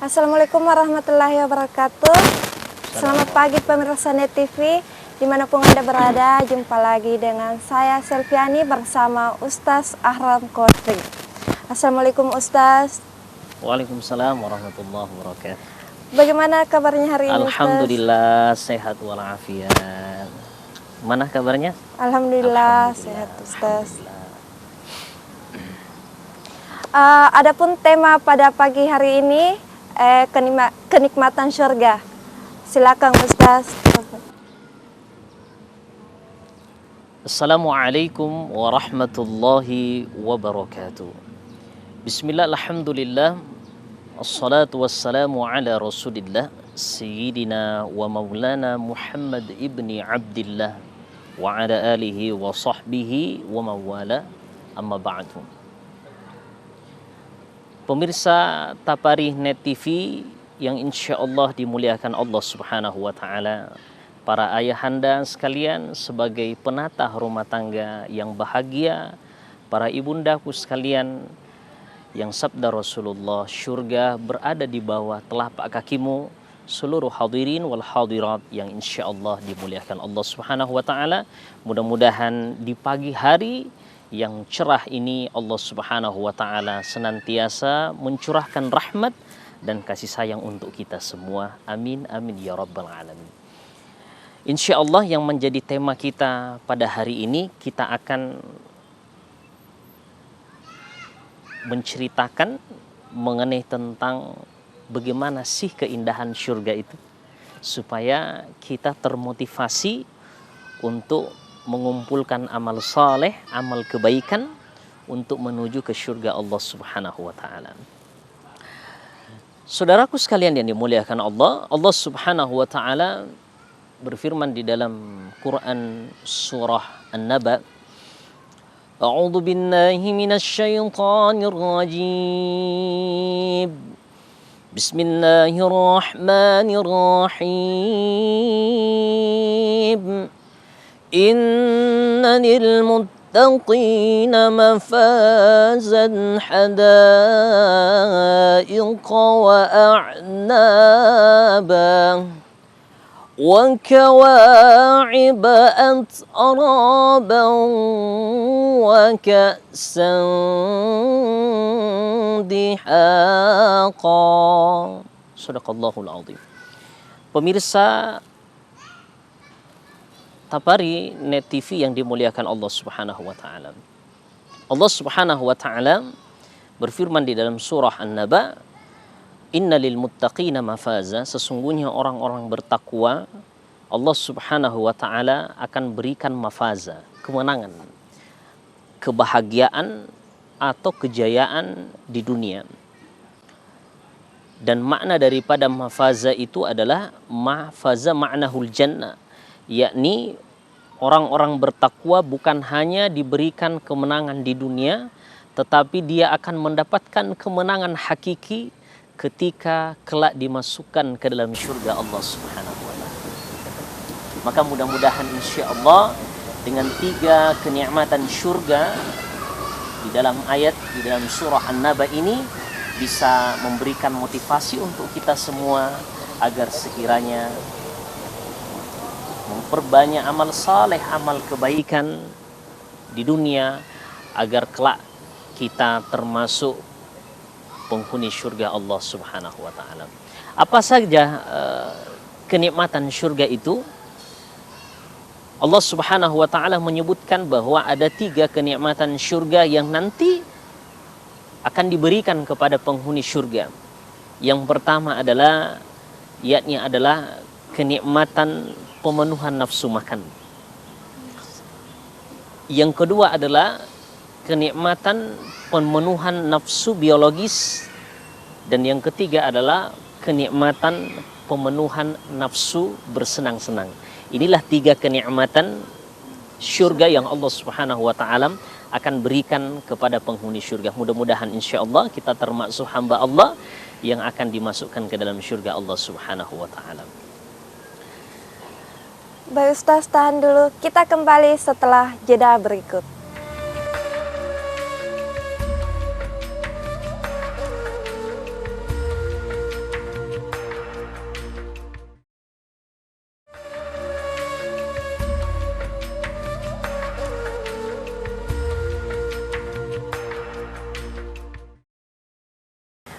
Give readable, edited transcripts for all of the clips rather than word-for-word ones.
Assalamualaikum warahmatullahi wabarakatuh. Selamat pagi pemirsa Net TV, dimanapun Anda berada. Jumpa lagi dengan saya Selviani bersama Ustaz Ahram Kotri. Assalamualaikum Ustaz. Waalaikumsalam warahmatullahi wabarakatuh. Bagaimana kabarnya hari ini Ustaz? Alhamdulillah sehat walafiat. Mana kabarnya? Alhamdulillah sehat Ustaz. Adapun tema pada pagi hari ini kenikmatan surga. Silakan Ustaz. Assalamualaikum warahmatullahi wabarakatuh. Bismillah, alhamdulillah, assalatu wassalamu ala rasulillah Sayyidina wa maulana Muhammad ibni Abdillah wa ala alihi wa sahbihi wa mawala, amma ba'du. Pemirsa Tapari Net TV yang insya Allah dimuliakan Allah Subhanahu wa Ta'ala, para ayahanda sekalian sebagai penata rumah tangga yang bahagia, para ibundaku sekalian yang sabda Rasulullah, syurga berada di bawah telapak kakimu, seluruh hadirin wal hadirat yang insya Allah dimuliakan Allah Subhanahu wa Ta'ala. Mudah-mudahan di pagi hari yang cerah ini Allah Subhanahu wa Ta'ala senantiasa mencurahkan rahmat dan kasih sayang untuk kita semua. Amin amin ya rabbal alamin. Insya Allah yang menjadi tema kita pada hari ini, kita akan menceritakan mengenai tentang bagaimana sih keindahan surga itu, supaya kita termotivasi untuk mengumpulkan amal saleh, amal kebaikan untuk menuju ke surga Allah Subhanahu wa Ta'ala. Saudaraku sekalian yang dimuliakan Allah, Allah Subhanahu wa Ta'ala berfirman di dalam Quran surah An-Naba, A'udzu billahi minasy syaithanir rajim. Bismillahirrahmanirrahim. Inna lil muttaqina mafazan hadaiqa wa a'naba wa kawa'iba atraban wa ka'san dihaqa. Shadaqallahul azim. Pemirsa Tapari Net TV yang dimuliakan Allah Subhanahu wa Ta'ala, Allah Subhanahu wa Ta'ala berfirman di dalam surah An-Naba, Inna lil muttaqina mafaza, sesungguhnya orang-orang bertakwa Allah Subhanahu wa Ta'ala akan berikan mafaza, kemenangan, kebahagiaan atau kejayaan di dunia. Dan makna daripada mafaza itu adalah mafaza ma'nahul jannah, yakni orang-orang bertakwa bukan hanya diberikan kemenangan di dunia, tetapi dia akan mendapatkan kemenangan hakiki ketika kelak dimasukkan ke dalam surga Allah Subhanahu wa Ta'ala. Maka mudah-mudahan insya Allah dengan 3 kenikmatan surga di dalam ayat di dalam surah An-Naba ini bisa memberikan motivasi untuk kita semua agar sekiranya memperbanyak amal saleh, amal kebaikan di dunia, agar kelak kita termasuk penghuni surga Allah Subhanahu wa Ta'ala. Apa saja kenikmatan surga itu? Allah Subhanahu wa Ta'ala menyebutkan bahwa ada 3 kenikmatan surga yang nanti akan diberikan kepada penghuni surga. Yang pertama adalah kenikmatan pemenuhan nafsu makan. Yang kedua adalah kenikmatan pemenuhan nafsu biologis. Dan yang ketiga adalah kenikmatan pemenuhan nafsu bersenang-senang. Inilah 3 kenikmatan syurga yang Allah Subhanahu wa Ta'ala akan berikan kepada penghuni syurga. Mudah-mudahan insya Allah kita termasuk hamba Allah yang akan dimasukkan ke dalam syurga Allah Subhanahu wa Ta'ala. Baik Ustaz, tahan dulu. Kita kembali setelah jeda berikut.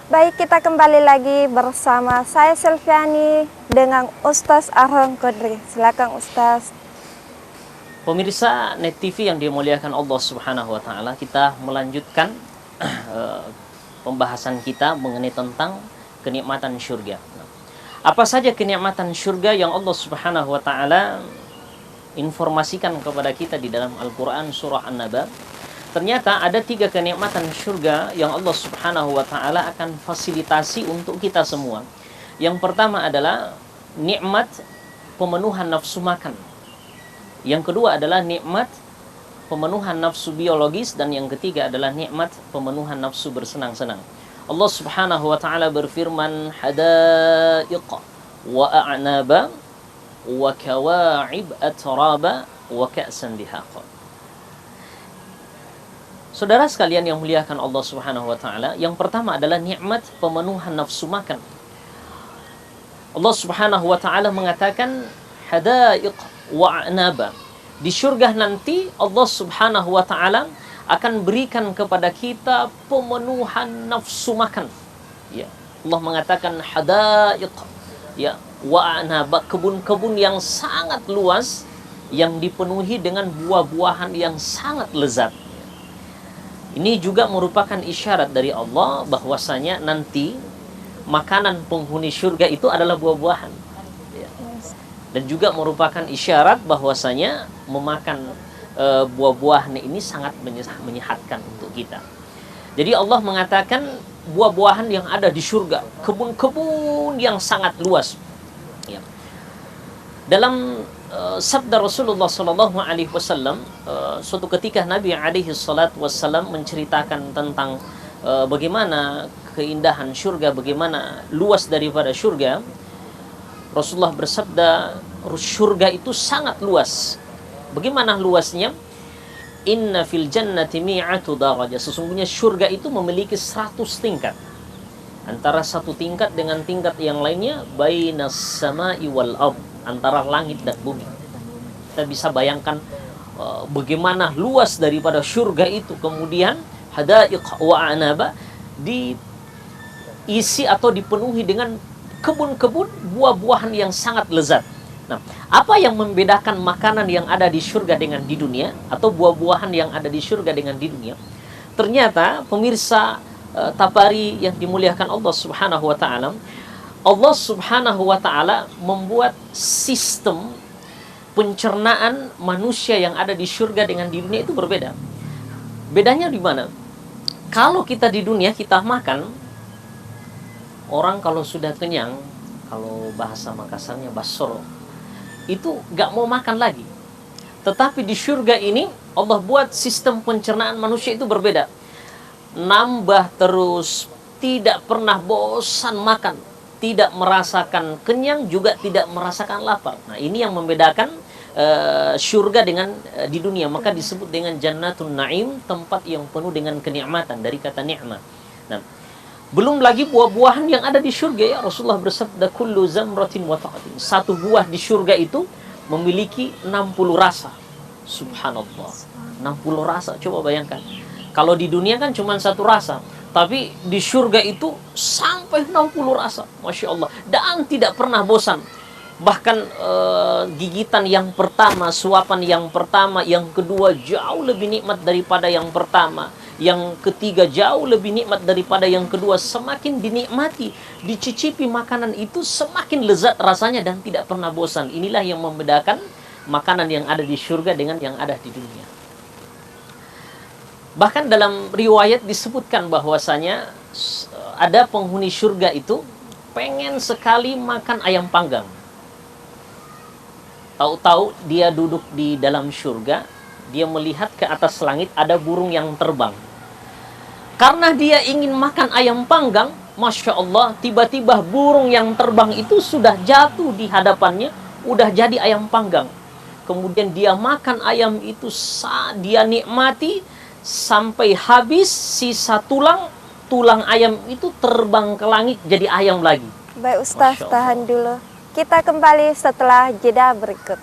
Baik, kita kembali lagi bersama saya Selviani dengan Ustaz Ahram Kodri. Silakan Ustaz. Pemirsa Net TV yang dimuliakan Allah Subhanahu wa taala, kita melanjutkan pembahasan kita mengenai tentang kenikmatan syurga. Apa saja kenikmatan syurga yang Allah Subhanahu wa taala informasikan kepada kita di dalam Al-Qur'an surah An-Naba? Ternyata ada 3 kenikmatan syurga yang Allah Subhanahu wa taala akan fasilitasi untuk kita semua. Yang pertama adalah nikmat pemenuhan nafsu makan. Yang kedua adalah nikmat pemenuhan nafsu biologis, dan yang ketiga adalah nikmat pemenuhan nafsu bersenang-senang. Allah Subhanahu wa taala berfirman, hadaiq wa a'naba wa kawa'ib atraba wa ka'san dihaqa. Saudara sekalian yang muliakan Allah Subhanahu wa taala, yang pertama adalah nikmat pemenuhan nafsu makan. Allah Subhanahu wa taala mengatakan hadaiq wa a'naba. Di surga nanti Allah Subhanahu wa taala akan berikan kepada kita pemenuhan nafsu makan. Ya, Allah mengatakan hadaiq, ya, wa a'naba, kebun-kebun yang sangat luas yang dipenuhi dengan buah-buahan yang sangat lezat. Ini juga merupakan isyarat dari Allah bahwasanya nanti makanan penghuni surga itu adalah buah-buahan. Ya. Dan juga merupakan isyarat bahwasanya memakan buah-buahan ini sangat menyehatkan untuk kita. Jadi Allah mengatakan buah-buahan yang ada di surga, kebun-kebun yang sangat luas. Ya. Dalam sabda Rasulullah Sallallahu Alaihi Wasallam, suatu ketika Nabi Alaihi Salatu Wasallam menceritakan tentang bagaimana keindahan surga, bagaimana luas daripada surga. Rasulullah bersabda, surga itu sangat luas. Bagaimana luasnya? Inna fil jannati mi'atu darajah. Sesungguhnya surga itu memiliki 100 tingkat. Antara satu tingkat dengan tingkat yang lainnya, bainas sama'i wal ardh, antara langit dan bumi. Kita bisa bayangkan bagaimana luas daripada surga itu. Kemudian hadaiq wa a'naba, diisi atau dipenuhi dengan kebun-kebun buah-buahan yang sangat lezat. Nah, apa yang membedakan makanan yang ada di surga dengan di dunia, atau buah-buahan yang ada di surga dengan di dunia? Ternyata pemirsa Tabari yang dimuliakan Allah Subhanahu wa taala, Allah Subhanahu wa taala membuat sistem pencernaan manusia yang ada di surga dengan di dunia itu berbeda. Bedanya di mana? Kalau kita di dunia kita makan, orang kalau sudah kenyang, kalau bahasa Makassarnya basoro, itu gak mau makan lagi. Tetapi di surga ini Allah buat sistem pencernaan manusia itu berbeda. Nambah terus, tidak pernah bosan makan, tidak merasakan kenyang, juga tidak merasakan lapar. Nah, ini yang membedakan surga dengan di dunia. Maka disebut dengan Jannatun Naim, tempat yang penuh dengan kenikmatan, dari kata ni'mah. Nah, belum lagi buah-buahan yang ada di surga, ya. Rasulullah bersabda, kullu zamratin wa taqatin. Satu buah di surga itu memiliki 60 rasa. Subhanallah. 60 rasa, coba bayangkan. Kalau di dunia kan cuma satu rasa, tapi di surga itu sampai 60 rasa. Masya Allah. Dan tidak pernah bosan. Bahkan gigitan yang pertama, suapan yang pertama, yang kedua jauh lebih nikmat daripada yang pertama, yang ketiga jauh lebih nikmat daripada yang kedua. Semakin dinikmati, dicicipi makanan itu, semakin lezat rasanya dan tidak pernah bosan. Inilah yang membedakan makanan yang ada di surga dengan yang ada di dunia. Bahkan dalam riwayat disebutkan bahwasanya ada penghuni surga itu pengen sekali makan ayam panggang. Tahu-tahu dia duduk di dalam surga, dia melihat ke atas langit ada burung yang terbang. Karena dia ingin makan ayam panggang, Masya Allah, tiba-tiba burung yang terbang itu sudah jatuh di hadapannya, udah jadi ayam panggang. Kemudian dia makan ayam itu, dia nikmati sampai habis, sisa tulang ayam itu terbang ke langit jadi ayam lagi. Baik Ustaz, tahan dulu. Kita kembali setelah jeda berikut.